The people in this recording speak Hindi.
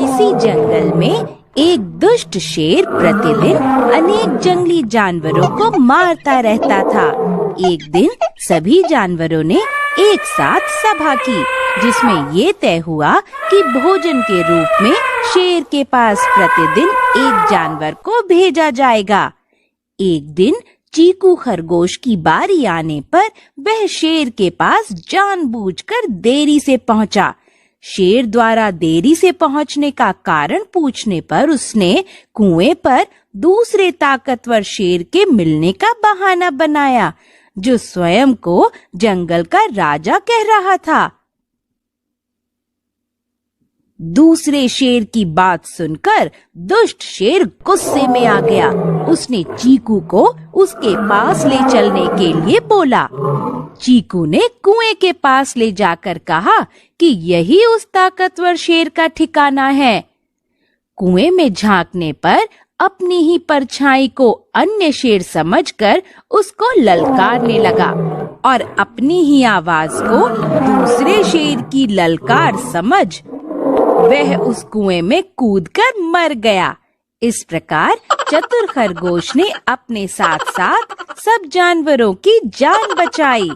किसी जंगल में एक दुष्ट शेर प्रतिदिन अनेक जंगली जानवरों को मारता रहता था। एक दिन सभी जानवरों ने एक साथ सभा की, जिसमें ये तय हुआ कि भोजन के रूप में शेर के पास प्रतिदिन एक जानवर को भेजा जाएगा। एक दिन चीकू खरगोश की बारी आने पर वह शेर के पास जानबूझकर देरी से पहुंचा। शेर द्वारा देरी से पहुंचने का कारण पूछने पर उसने कुएं पर दूसरे ताकतवर शेर के मिलने का बहाना बनाया, जो स्वयं को जंगल का राजा कह रहा था। दूसरे शेर की बात सुनकर दुष्ट शेर गुस्से में आ गया। उसने चीकू को उसके पास ले चलने के लिए बोला। चीकू ने कुएं के पास ले जाकर कहा कि यही उस ताकतवर शेर का ठिकाना है। कुएं में झांकने पर अपनी ही परछाई को अन्य शेर समझकर उसको ललकारने लगा और अपनी ही आवाज को दूसरे शेर की ललकार समझ वह उस कुएं में कूदकर मर गया। इस प्रकार चतुर खरगोश ने अपने साथ साथ सब जानवरों की जान बचाई।